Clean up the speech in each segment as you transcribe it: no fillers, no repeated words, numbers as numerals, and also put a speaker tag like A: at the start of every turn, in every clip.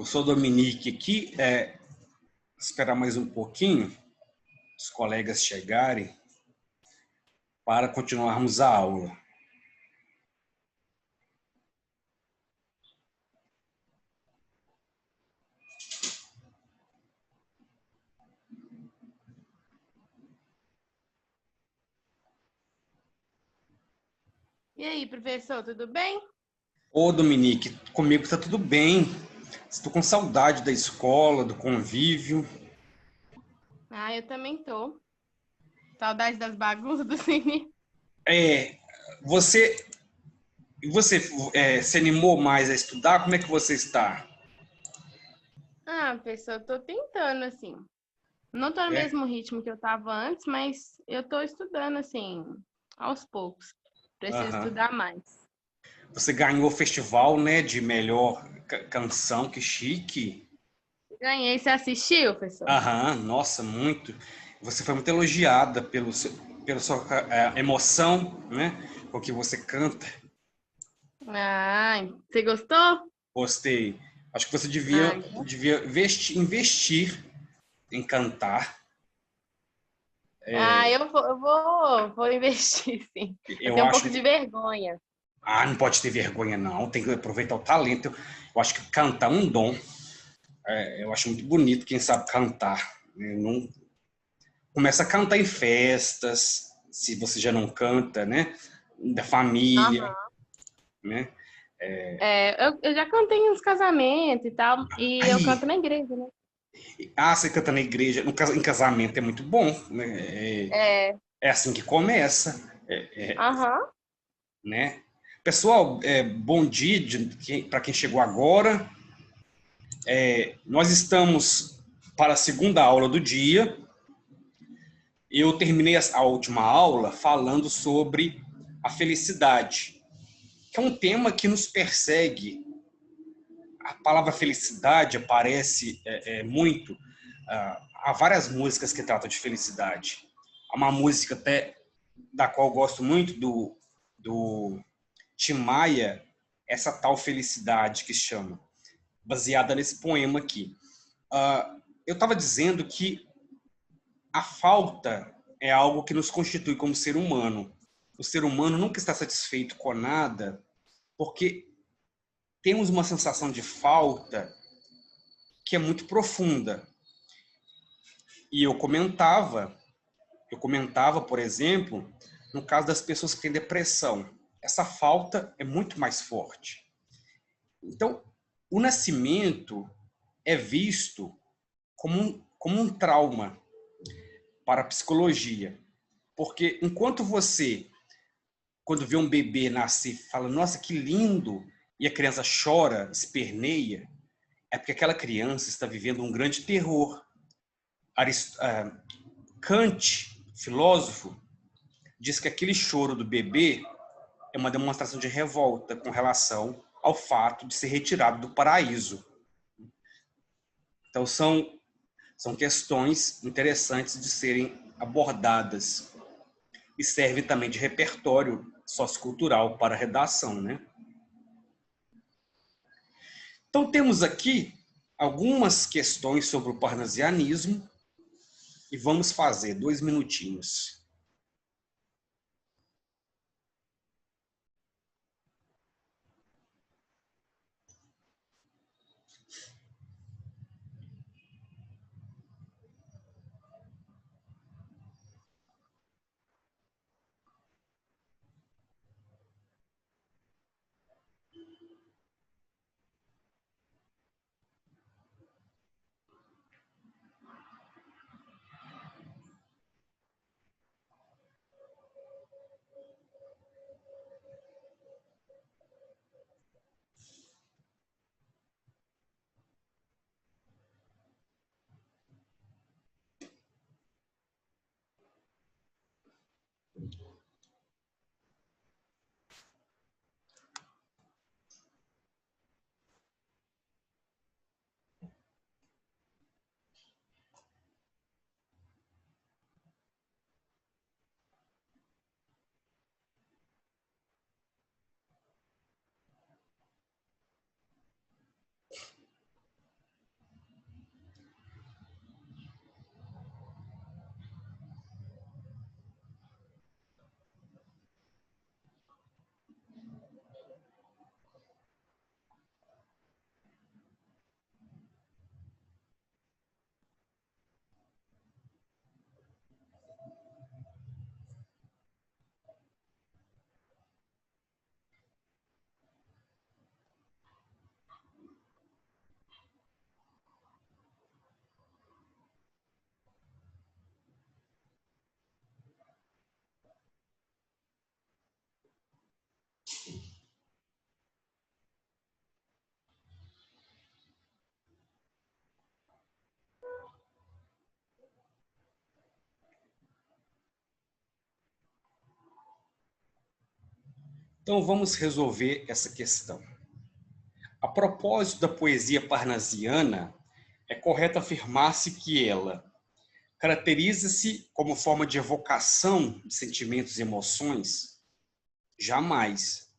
A: Professor Dominique aqui, esperar mais um pouquinho, os colegas chegarem, para continuarmos a aula.
B: E aí, professor, tudo bem?
A: Ô, Dominique, comigo está tudo bem. Estou com saudade da escola, do convívio.
B: Ah, eu também tô. Saudade das bagunças do cine.
A: É, você, você se animou mais a estudar? Como é que você está?
B: Ah, professor, eu tô tentando, assim. Não tô no
A: É?
B: mesmo ritmo que eu tava antes, mas eu tô estudando, assim, aos poucos. Preciso
A: Aham.
B: estudar mais.
A: Você ganhou o festival, né, de melhor canção, que chique.
B: Ganhei. Você assistiu, professor?
A: Aham, nossa, muito. Você foi muito elogiada pela sua emoção, né? Com que você canta.
B: Ah, você gostou?
A: Gostei. Acho que você
B: Ah,
A: devia investir em cantar.
B: eu vou investir, sim. Eu
A: Eu
B: tenho um
A: acho.
B: pouco de vergonha.
A: Ah, não pode ter vergonha, não. Tem que aproveitar o talento. Eu acho que cantar é um dom. Eu acho muito bonito quem sabe cantar. Não começa a cantar em festas, se você já não canta, né? Da família,
B: Aham.
A: né?
B: Eu já cantei em uns casamentos e tal, e eu
A: Aí,
B: canto na igreja, né?
A: você canta na igreja, em casamento é muito bom, né?
B: É,
A: É assim que começa,
B: aham.
A: né? Pessoal, bom dia para quem chegou agora. Nós estamos para a segunda aula do dia. Eu terminei a última aula falando sobre a felicidade, que é um tema que nos persegue. A palavra felicidade aparece muito. Há várias músicas que tratam de felicidade. Há uma música até da qual eu gosto muito do Tim Maia, Essa Tal Felicidade, que se chama, baseada nesse poema aqui. Eu estava dizendo que a falta é algo que nos constitui como ser humano. O ser humano nunca está satisfeito com nada, porque temos uma sensação de falta que é muito profunda. E eu comentava, por exemplo, no caso das pessoas que têm depressão, essa falta é muito mais forte. Então, o nascimento é visto como um trauma para a psicologia, porque enquanto você, quando vê um bebê nascer, fala, nossa, que lindo, e a criança chora, esperneia, é porque aquela criança está vivendo um grande terror. Kant, filósofo, diz que aquele choro do bebê é uma demonstração de revolta com relação ao fato de ser retirado do paraíso. Então, são questões interessantes de serem abordadas e serve também de repertório sociocultural para a redação, né? Então, temos aqui algumas questões sobre o parnasianismo e vamos fazer 2 minutinhos. Então vamos resolver essa questão. A propósito da poesia parnasiana, é correto afirmar-se que ela caracteriza-se como forma de evocação de sentimentos e emoções? Jamais.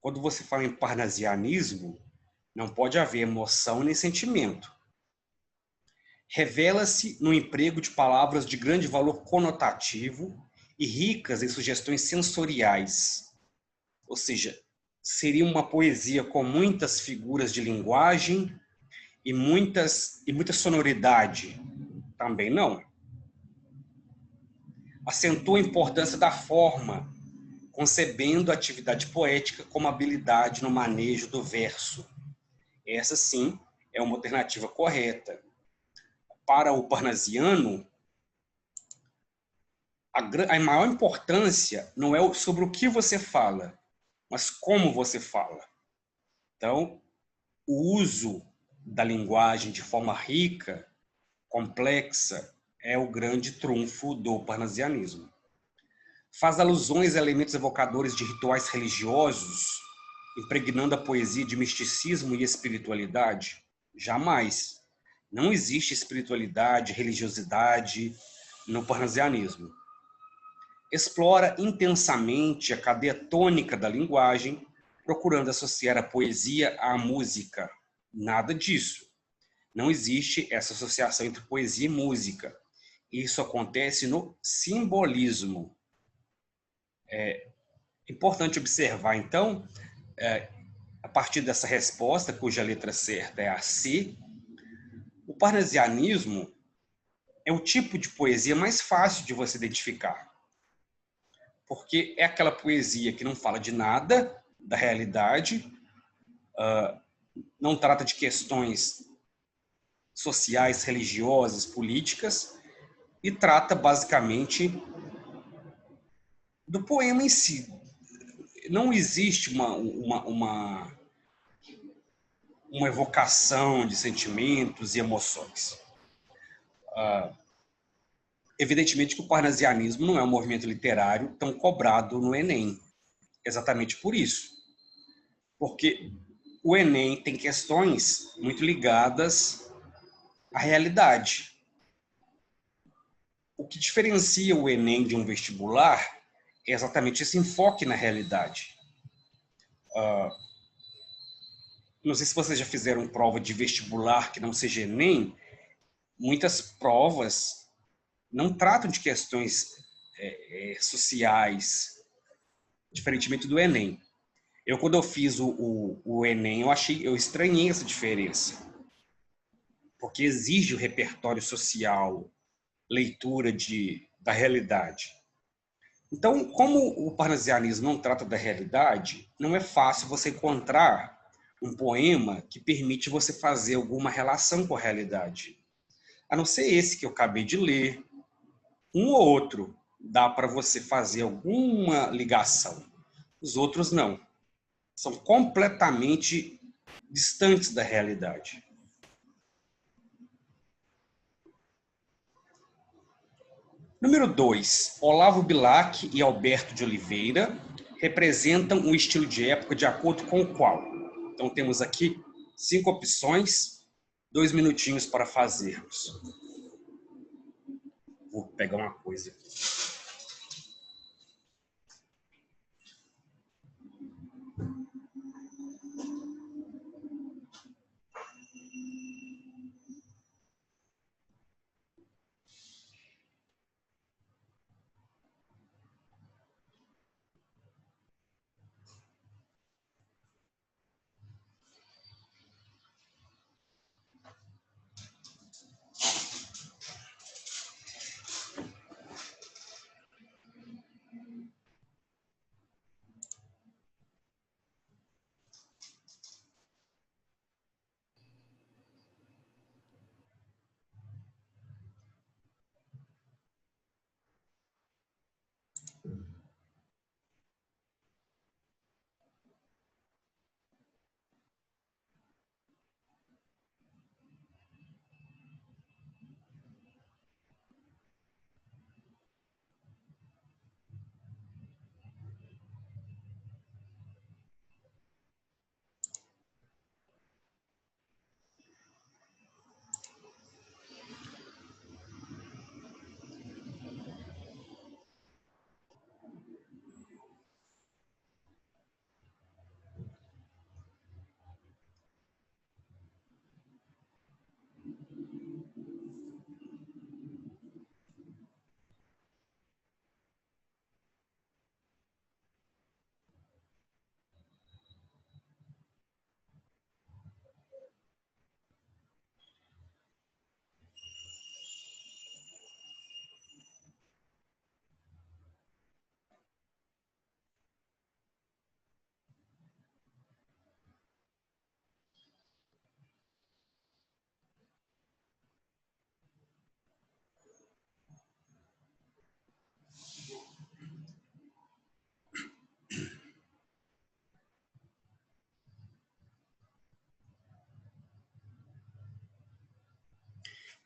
A: Quando você fala em parnasianismo, não pode haver emoção nem sentimento. Revela-se no emprego de palavras de grande valor conotativo e ricas em sugestões sensoriais. Ou seja, seria uma poesia com muitas figuras de linguagem e muita sonoridade. Também não. Acentua a importância da forma, concebendo a atividade poética como habilidade no manejo do verso. Essa, sim, é uma alternativa correta. Para o parnasiano, a maior importância não é sobre o que você fala, mas como você fala. Então, o uso da linguagem de forma rica, complexa, é o grande trunfo do parnasianismo. Faz alusões a elementos evocadores de rituais religiosos, impregnando a poesia de misticismo e espiritualidade? Jamais. Não existe espiritualidade, religiosidade no parnasianismo. Explora intensamente a cadeia tônica da linguagem, procurando associar a poesia à música. Nada disso. Não existe essa associação entre poesia e música. Isso acontece no simbolismo. É importante observar, então, a partir dessa resposta, cuja letra certa é a C, o parnasianismo é o tipo de poesia mais fácil de você identificar, porque é aquela poesia que não fala de nada da realidade, não trata de questões sociais, religiosas, políticas, e trata basicamente do poema em si. Não existe uma evocação de sentimentos e emoções. Evidentemente que o parnasianismo não é um movimento literário tão cobrado no Enem. Exatamente por isso. Porque o Enem tem questões muito ligadas à realidade. O que diferencia o Enem de um vestibular é exatamente esse enfoque na realidade. Não sei se vocês já fizeram prova de vestibular que não seja Enem, muitas provas não tratam de questões sociais, diferentemente do Enem. Quando eu fiz o Enem, eu estranhei essa diferença, porque exige o repertório social, leitura da realidade. Então, como o parnasianismo não trata da realidade, não é fácil você encontrar um poema que permite você fazer alguma relação com a realidade. A não ser esse que eu acabei de ler, um ou outro dá para você fazer alguma ligação. Os outros não. São completamente distantes da realidade. Número 2. Olavo Bilac e Alberto de Oliveira representam um estilo de época de acordo com o qual? Então, temos aqui 5 opções, 2 minutinhos para fazermos. Vou pegar uma coisa aqui.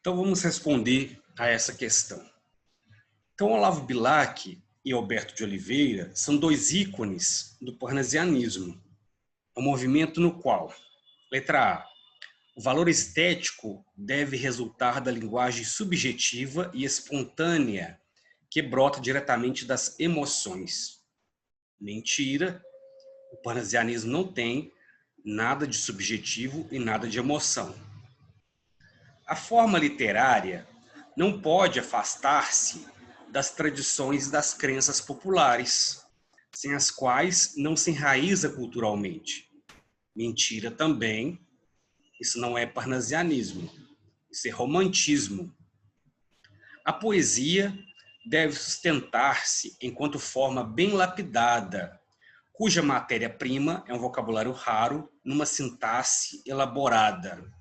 A: Então vamos responder a essa questão. Então Olavo Bilac e Alberto de Oliveira são dois ícones do parnasianismo, um movimento no qual, letra A, o valor estético deve resultar da linguagem subjetiva e espontânea que brota diretamente das emoções. Mentira, o parnasianismo não tem nada de subjetivo e nada de emoção. A forma literária não pode afastar-se das tradições e das crenças populares, sem as quais não se enraiza culturalmente. Mentira também, isso não é parnasianismo, isso é romantismo. A poesia deve sustentar-se enquanto forma bem lapidada, cuja matéria-prima é um vocabulário raro numa sintaxe elaborada.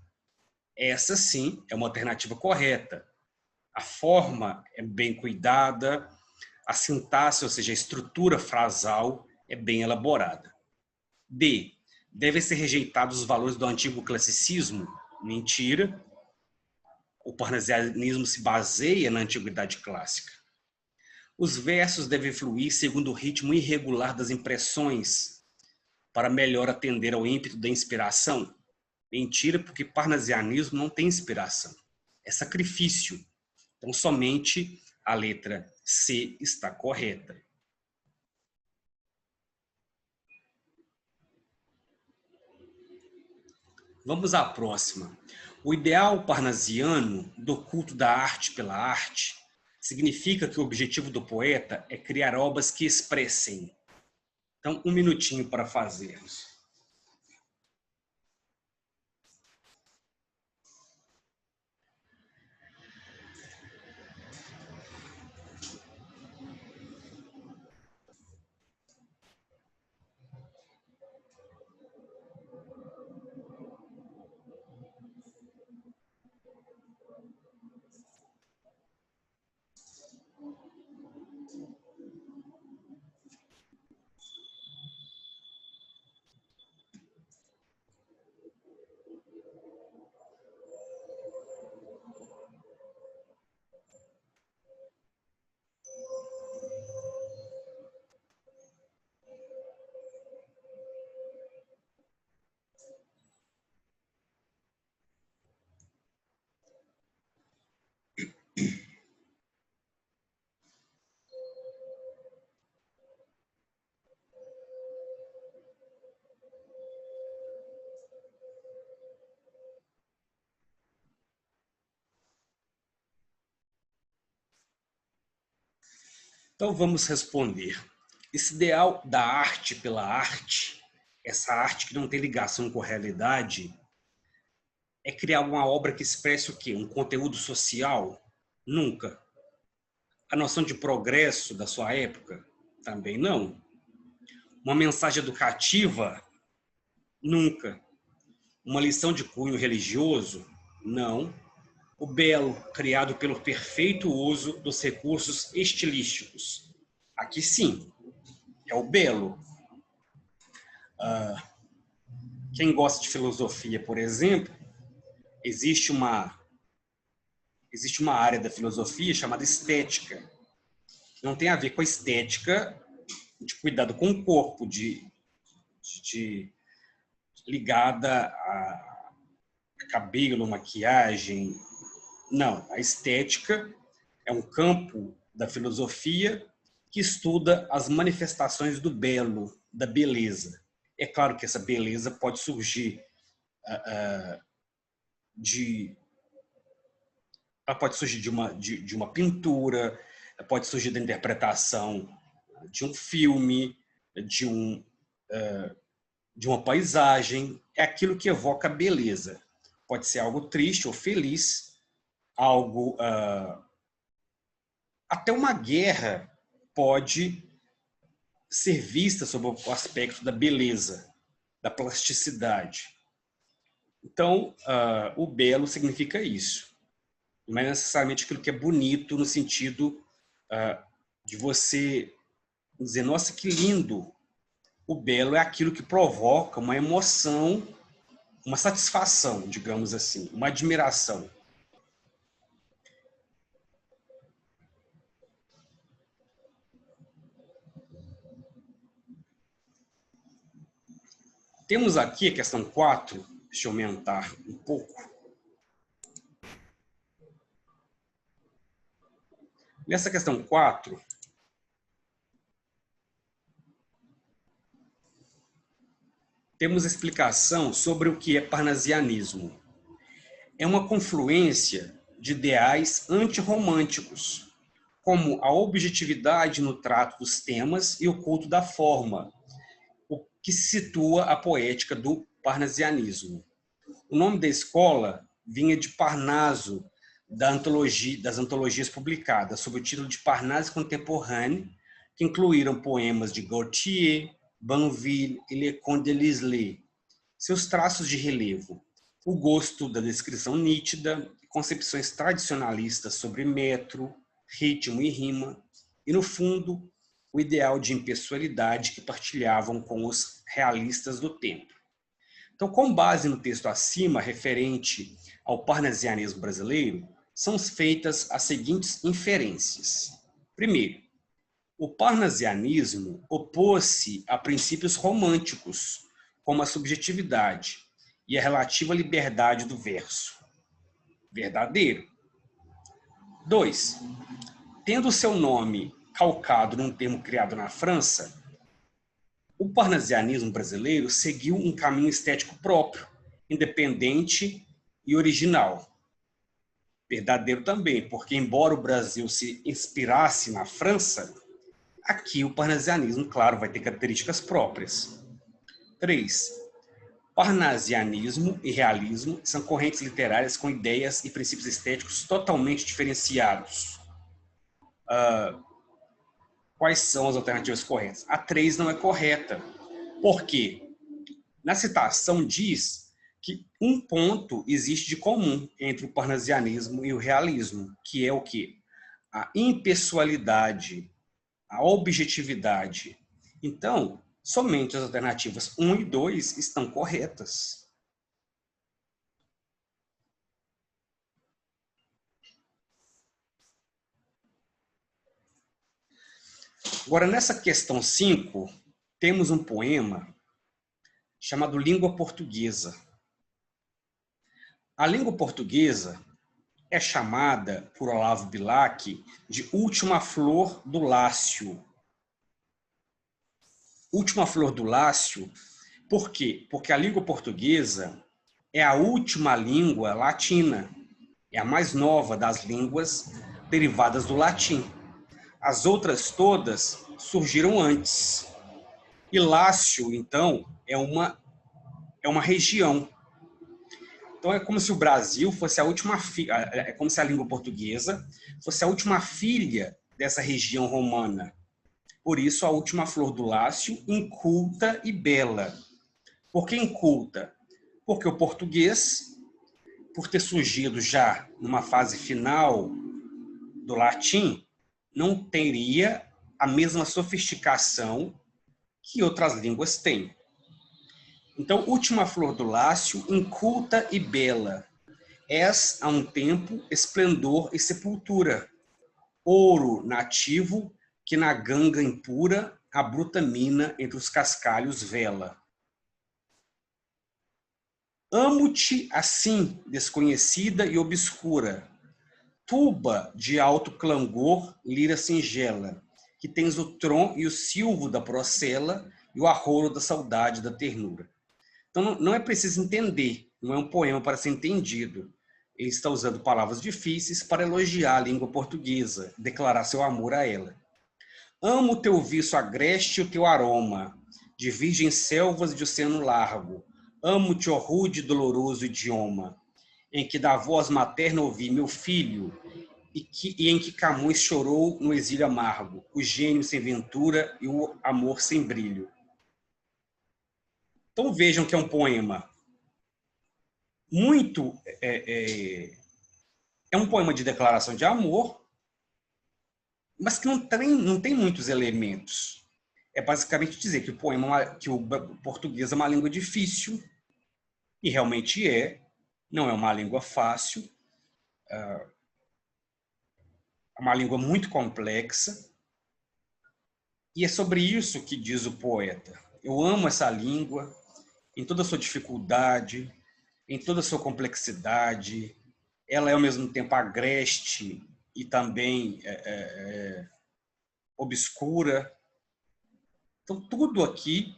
A: Essa, sim, é uma alternativa correta. A forma é bem cuidada, a sintaxe, ou seja, a estrutura frasal, é bem elaborada. B. Devem ser rejeitados os valores do antigo classicismo? Mentira. O parnasianismo se baseia na antiguidade clássica. Os versos devem fluir segundo o ritmo irregular das impressões, para melhor atender ao ímpeto da inspiração? Mentira, porque parnasianismo não tem inspiração. É sacrifício. Então, somente a letra C está correta. Vamos à próxima. O ideal parnasiano do culto da arte pela arte significa que o objetivo do poeta é criar obras que expressem. Então, um minutinho para fazermos. Então vamos responder. Esse ideal da arte pela arte, essa arte que não tem ligação com a realidade, é criar uma obra que expresse o quê? Um conteúdo social? Nunca. A noção de progresso da sua época? Também não. Uma mensagem educativa? Nunca. Uma lição de cunho religioso? Não. O belo, criado pelo perfeito uso dos recursos estilísticos. Aqui sim, é o belo. Quem gosta de filosofia, por exemplo, existe uma área da filosofia chamada estética. Não tem a ver com a estética de cuidado com o corpo, de ligada a cabelo, maquiagem. Não, a estética é um campo da filosofia que estuda as manifestações do belo, da beleza. É claro que essa beleza pode surgir ela pode surgir de uma pintura, pode surgir da interpretação de um filme, de uma paisagem. É aquilo que evoca a beleza. Pode ser algo triste ou feliz, algo... até uma guerra pode ser vista sob o aspecto da beleza, da plasticidade. Então, o belo significa isso. Não é necessariamente aquilo que é bonito no sentido de você dizer, nossa, que lindo. O belo é aquilo que provoca uma emoção, uma satisfação, digamos assim, uma admiração. Temos aqui a questão 4. Deixa eu aumentar um pouco. Nessa questão 4, temos explicação sobre o que é parnasianismo. É uma confluência de ideais antirromânticos, como a objetividade no trato dos temas e o culto da forma, o que situa a poética do parnasianismo. O nome da escola vinha de Parnaso, das antologias publicadas, sob o título de Parnasse Contemporaine, que incluíram poemas de Gautier, Banville e Leconte de Lisle. Seus traços de relevo, o gosto da descrição nítida, concepções tradicionalistas sobre metro, ritmo e rima, e, no fundo, o ideal de impessoalidade que partilhavam com os realistas do tempo. Então, com base no texto acima, referente ao parnasianismo brasileiro, são feitas as seguintes inferências. Primeiro, o parnasianismo opôs-se a princípios românticos, como a subjetividade e a relativa liberdade do verso. Verdadeiro. 2. Tendo seu nome calcado num termo criado na França, o parnasianismo brasileiro seguiu um caminho estético próprio, independente e original. Verdadeiro também, porque embora o Brasil se inspirasse na França, aqui o parnasianismo, claro, vai ter características próprias. 3. Parnasianismo e realismo são correntes literárias com ideias e princípios estéticos totalmente diferenciados. Quais são as alternativas corretas? A 3 não é correta. Por quê? Na citação diz que um ponto existe de comum entre o parnasianismo e o realismo, que é o quê? A impessoalidade, a objetividade. Então, somente as alternativas 1 e 2 estão corretas. Agora, nessa questão 5, temos um poema chamado Língua Portuguesa. A língua portuguesa é chamada por Olavo Bilac de última flor do Lácio. Última flor do Lácio, por quê? Porque a língua portuguesa é a última língua latina, é a mais nova das línguas derivadas do latim. As outras todas surgiram antes. E Lácio, então, é uma região. Então, é como se o Brasil fosse a última filha, é como se a língua portuguesa fosse a última filha dessa região romana. Por isso, a última flor do Lácio, inculta e bela. Por que inculta? Porque o português, por ter surgido já numa fase final do latim, não teria a mesma sofisticação que outras línguas têm. Então, última flor do Lácio, inculta e bela. És, a um tempo, esplendor e sepultura. Ouro nativo que na ganga impura a bruta mina entre os cascalhos vela. Amo-te assim, desconhecida e obscura, tuba de alto clangor, lira singela, que tens o tron e o silvo da procela e o arrolo da saudade da ternura. Então, não é preciso entender, não é um poema para ser entendido. Ele está usando palavras difíceis para elogiar a língua portuguesa, declarar seu amor a ela. Amo o teu viço agreste e o teu aroma, de virgens selvas e de oceano largo. Amo-te, ó rude e doloroso idioma, em que da voz materna ouvi meu filho, e em que Camões chorou no exílio amargo, o gênio sem ventura e o amor sem brilho. Então vejam que é um poema muito... É um poema de declaração de amor, mas que não tem muitos elementos. É basicamente dizer que o português é uma língua difícil, e realmente não é uma língua fácil, é uma língua muito complexa, e é sobre isso que diz o poeta. Eu amo essa língua, em toda a sua dificuldade, em toda a sua complexidade. Ela é, ao mesmo tempo, agreste e também obscura. Então, tudo aqui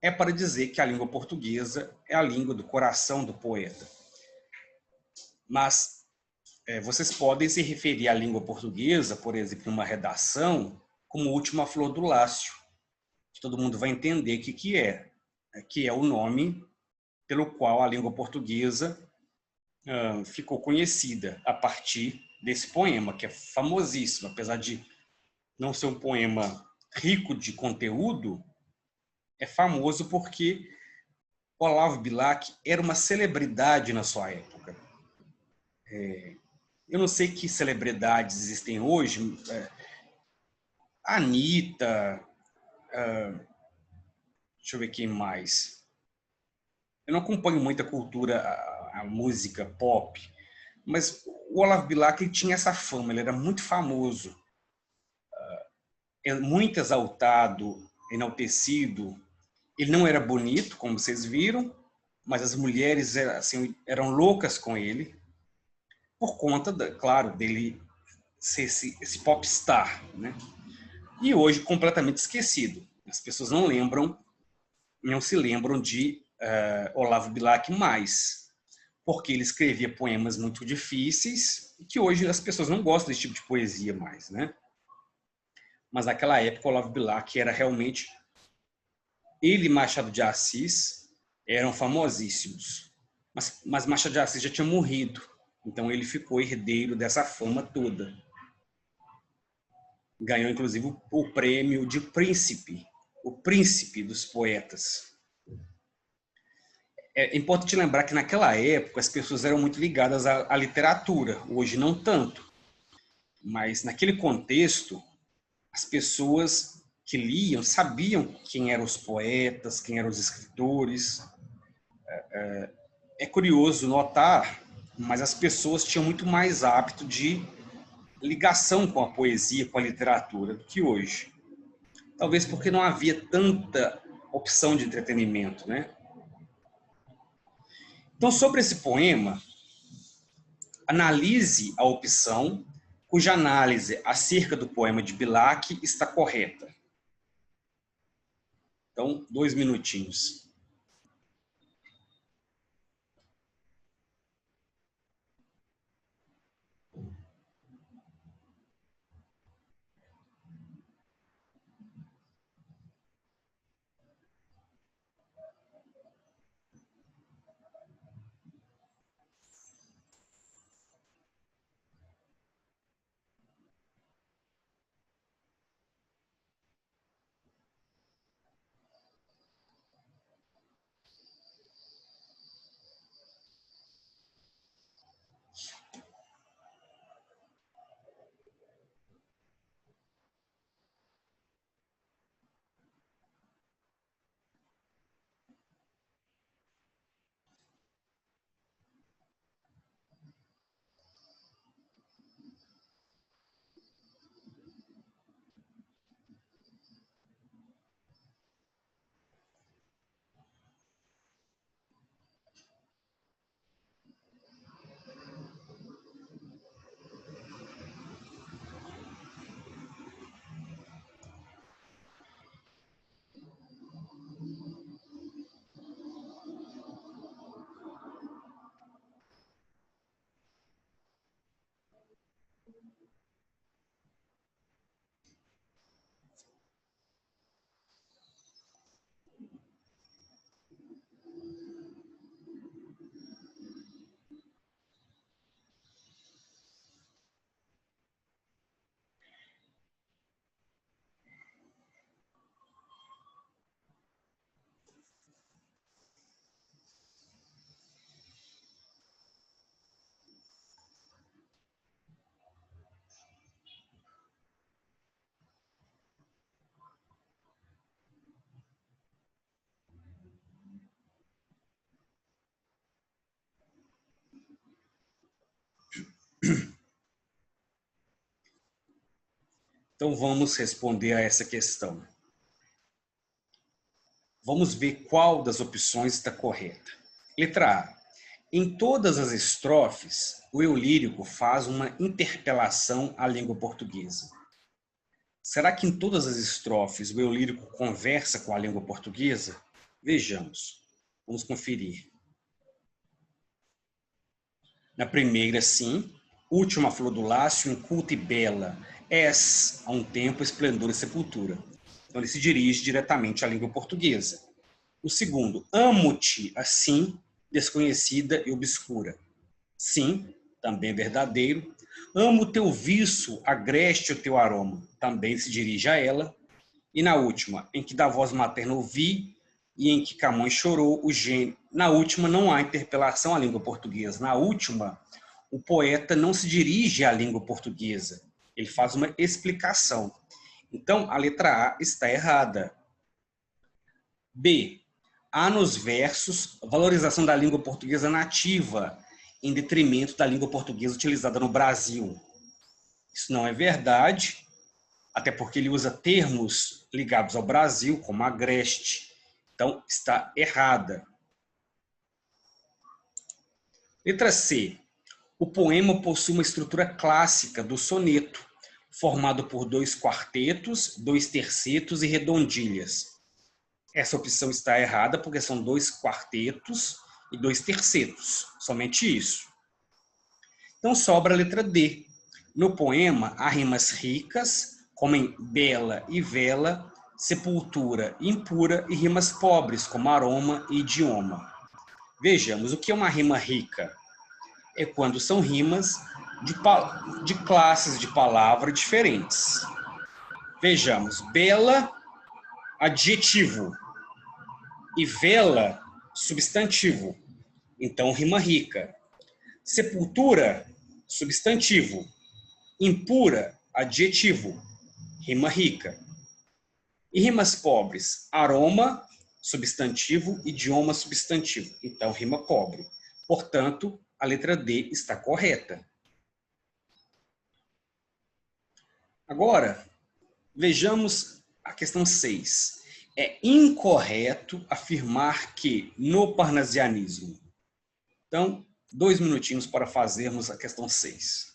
A: é para dizer que a língua portuguesa é a língua do coração do poeta. Mas vocês podem se referir à língua portuguesa, por exemplo, numa redação, como Última Flor do Lácio, que todo mundo vai entender o que é o nome pelo qual a língua portuguesa ficou conhecida a partir desse poema, que é famosíssimo, apesar de não ser um poema rico de conteúdo, é famoso porque Olavo Bilac era uma celebridade na sua época. Eu não sei que celebridades existem hoje, Anitta, deixa eu ver quem mais. Eu não acompanho muita cultura, a música pop, mas o Olavo Bilac ele tinha essa fama, ele era muito famoso, muito exaltado, enaltecido. Ele não era bonito, como vocês viram, mas as mulheres assim, eram loucas com ele, por conta, claro, dele ser esse popstar, né? E hoje completamente esquecido. As pessoas não se lembram de Olavo Bilac mais, porque ele escrevia poemas muito difíceis, que hoje as pessoas não gostam desse tipo de poesia mais, né? Mas naquela época, Olavo Bilac era realmente... Ele e Machado de Assis eram famosíssimos. Mas Machado de Assis já tinha morrido, então ele ficou herdeiro dessa fama toda. Ganhou, inclusive, o prêmio de príncipe, o príncipe dos poetas. É importante lembrar que naquela época as pessoas eram muito ligadas à literatura, hoje não tanto. Mas naquele contexto, as pessoas que liam sabiam quem eram os poetas, quem eram os escritores. É curioso notar, mas as pessoas tinham muito mais hábito de ligação com a poesia, com a literatura, do que hoje. Talvez porque não havia tanta opção de entretenimento, né? Então, sobre esse poema, analise a opção cuja análise acerca do poema de Bilac está correta. Então, 2 minutinhos. Então, vamos responder a essa questão. Vamos ver qual das opções está correta. Letra A. Em todas as estrofes, o eu lírico faz uma interpelação à língua portuguesa. Será que em todas as estrofes o eu lírico conversa com a língua portuguesa? Vejamos. Vamos conferir. Na primeira, sim. Última flor do lácio, inculta e bela, és, a um tempo, esplendor e sepultura. Então, ele se dirige diretamente à língua portuguesa. O segundo, amo-te, assim, desconhecida e obscura. Sim, também é verdadeiro. Amo o teu viço, agreste o teu aroma. Também se dirige a ela. E na última, em que da voz materna ouvi e em que Camões chorou, o gênio. Na última, não há interpelação à língua portuguesa. Na última, o poeta não se dirige à língua portuguesa. Ele faz uma explicação. Então, a letra A está errada. B. Há nos versos valorização da língua portuguesa nativa, em detrimento da língua portuguesa utilizada no Brasil. Isso não é verdade, até porque ele usa termos ligados ao Brasil, como agreste. Então, está errada. Letra C. O poema possui uma estrutura clássica do soneto, formado por 2 quartetos, 2 tercetos e redondilhas. Essa opção está errada porque são 2 quartetos e 2 tercetos, somente isso. Então sobra a letra D. No poema há rimas ricas, como em bela e vela, sepultura e impura, e rimas pobres, como aroma e idioma. Vejamos, o que é uma rima rica? É quando são rimas de classes de palavra diferentes. Vejamos, bela, adjetivo, e vela, substantivo. Então, rima rica. Sepultura, substantivo. Impura, adjetivo. Rima rica. E rimas pobres, aroma, substantivo, idioma, substantivo. Então, rima pobre. Portanto, a letra D está correta. Agora, vejamos a questão 6. É incorreto afirmar que no parnasianismo. Então, 2 minutinhos para fazermos a questão 6.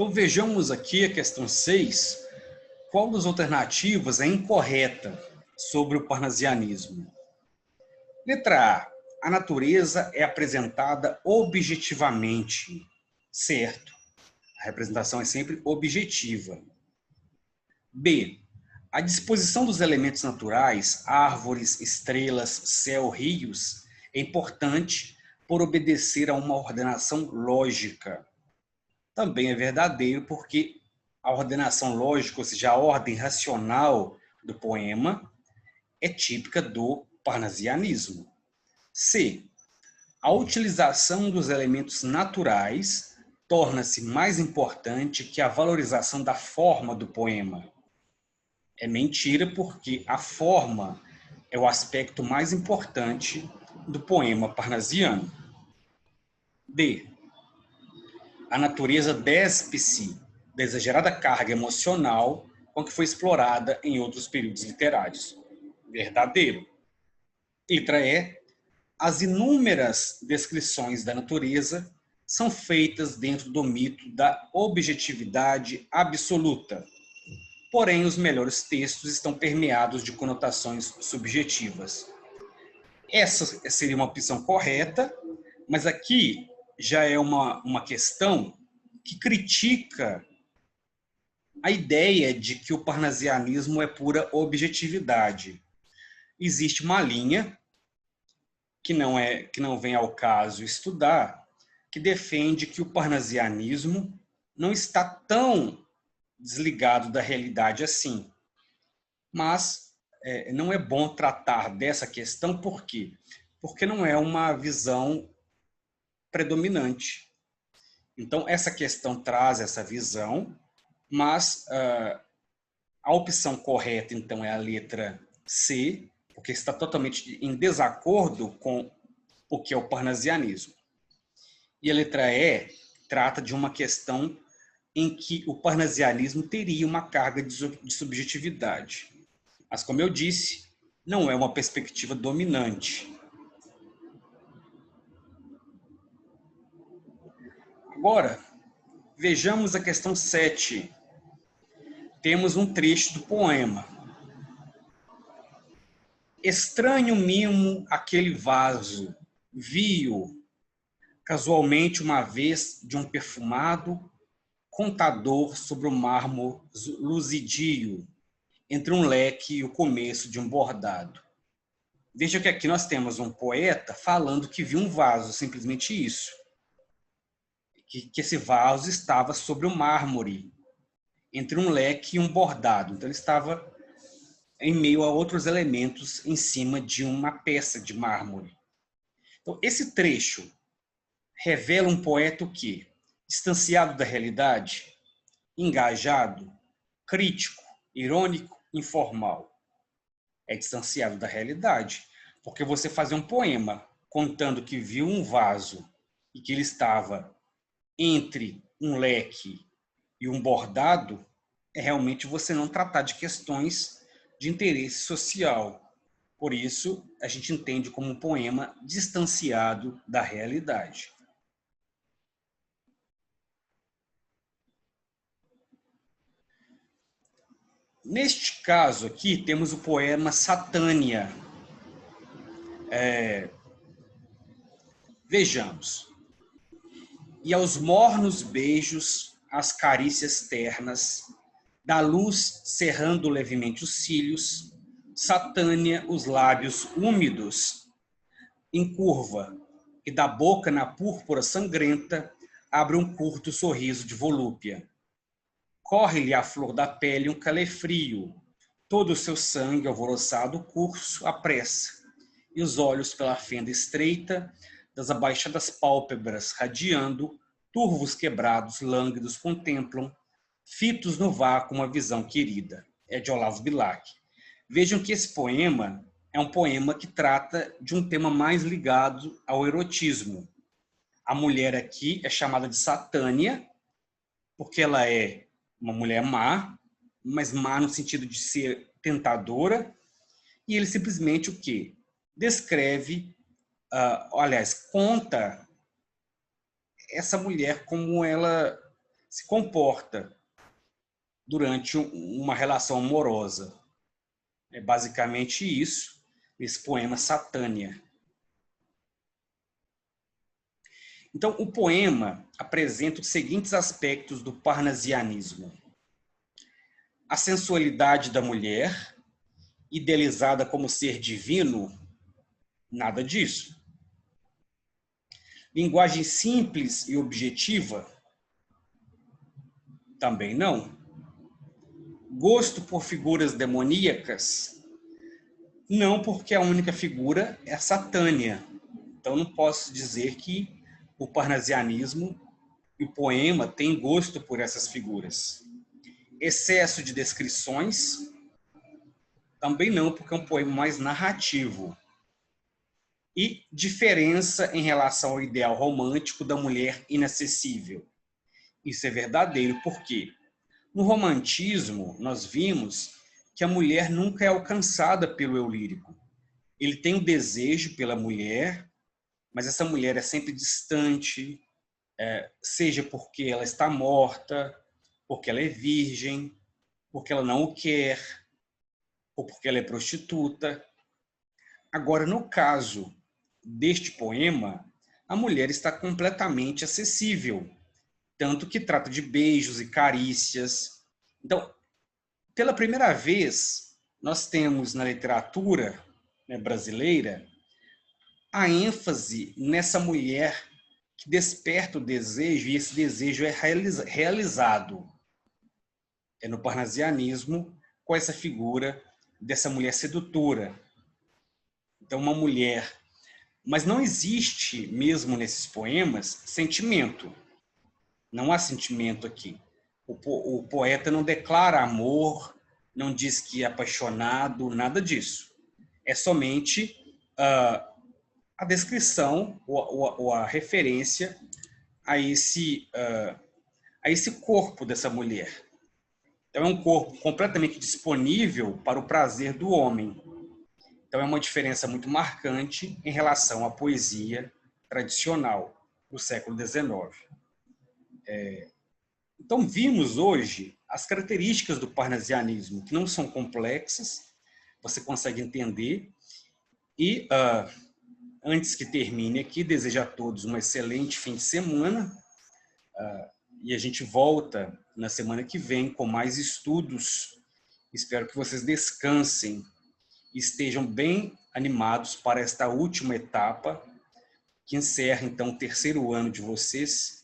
A: Então vejamos aqui a questão 6. Qual das alternativas é incorreta sobre o parnasianismo? Letra A. A natureza é apresentada objetivamente. Certo. A representação é sempre objetiva. B. A disposição dos elementos naturais, árvores, estrelas, céu, rios, é importante por obedecer a uma ordenação lógica. Também é verdadeiro porque a ordenação lógica, ou seja, a ordem racional do poema, é típica do parnasianismo. C. A utilização dos elementos naturais torna-se mais importante que a valorização da forma do poema. É mentira, porque a forma é o aspecto mais importante do poema parnasiano. D. A natureza despe-se da exagerada carga emocional com que foi explorada em outros períodos literários. Verdadeiro. Letra E. As inúmeras descrições da natureza são feitas dentro do mito da objetividade absoluta. Porém, os melhores textos estão permeados de conotações subjetivas. Essa seria uma opção correta, mas aqui já é uma questão que critica a ideia de que o parnasianismo é pura objetividade. Existe uma linha que não vem ao caso estudar, que defende que o parnasianismo não está tão desligado da realidade assim. Mas não é bom tratar dessa questão, por quê? Porque não é uma visão predominante. Então, essa questão traz essa visão, mas a opção correta, então, é a letra C, porque está totalmente em desacordo com o que é o parnasianismo. E a letra E trata de uma questão em que o parnasianismo teria uma carga de subjetividade. Mas, como eu disse, não é uma perspectiva dominante. Agora, vejamos a questão 7. Temos um trecho do poema. Estranho mimo aquele vaso, vi-o casualmente uma vez de um perfumado contador sobre o mármore luzidio, entre um leque e o começo de um bordado. Veja que aqui nós temos um poeta falando que viu um vaso, simplesmente isso. Que esse vaso estava sobre o mármore, entre um leque e um bordado. Então ele estava em meio a outros elementos em cima de uma peça de mármore. Então, esse trecho revela um poeta o quê? Distanciado da realidade, engajado, crítico, irônico, informal. É distanciado da realidade, porque você fazer um poema contando que viu um vaso e que ele estava entre um leque e um bordado, é realmente você não tratar de questões de interesse social. Por isso, a gente entende como um poema distanciado da realidade. Neste caso aqui, temos o poema Satânia. Vejamos. E aos mornos beijos, as carícias ternas, da luz cerrando levemente os cílios, Satânia os lábios úmidos, encurva, e da boca na púrpura sangrenta, abre um curto sorriso de volúpia. Corre-lhe à flor da pele um calefrio, todo o seu sangue alvoroçado curso apressa, e os olhos pela fenda estreita das abaixadas pálpebras radiando, turvos quebrados, lânguidos contemplam, fitos no vácuo uma visão querida. É de Olavo Bilac. Vejam que esse poema é um poema que trata de um tema mais ligado ao erotismo. A mulher aqui é chamada de Satânia, porque ela é uma mulher má, mas má no sentido de ser tentadora, e ele simplesmente o quê? Descreve, conta essa mulher como ela se comporta durante uma relação amorosa. É basicamente isso, esse poema Satânia. Então, o poema apresenta os seguintes aspectos do parnasianismo: a sensualidade da mulher, idealizada como ser divino, nada disso. Linguagem simples e objetiva, também não. Gosto por figuras demoníacas, não, porque a única figura é a Satânia. Então, não posso dizer que o parnasianismo e o poema têm gosto por essas figuras. Excesso de descrições, também não, porque é um poema mais narrativo. E diferença em relação ao ideal romântico da mulher inacessível. Isso é verdadeiro, porque no romantismo nós vimos que a mulher nunca é alcançada pelo eu lírico. Ele tem um desejo pela mulher, mas essa mulher é sempre distante, seja porque ela está morta, porque ela é virgem, porque ela não o quer, ou porque ela é prostituta. Agora, no caso deste poema, a mulher está completamente acessível, tanto que trata de beijos e carícias. Então, pela primeira vez, nós temos na literatura, né, brasileira a ênfase nessa mulher que desperta o desejo, e esse desejo é realizado no parnasianismo com essa figura dessa mulher sedutora. Então, uma mulher. Mas não existe, mesmo nesses poemas, sentimento. Não há sentimento aqui. O poeta não declara amor, não diz que é apaixonado, nada disso. É somente a descrição ou a referência a esse corpo dessa mulher. Então, é um corpo completamente disponível para o prazer do homem. Então, é uma diferença muito marcante em relação à poesia tradicional do século XIX. Então, vimos hoje as características do parnasianismo, que não são complexas, você consegue entender. E, antes que termine aqui, desejo a todos um excelente fim de semana. E a gente volta na semana que vem com mais estudos. Espero que vocês descansem e estejam bem animados para esta última etapa, que encerra, então, o terceiro ano de vocês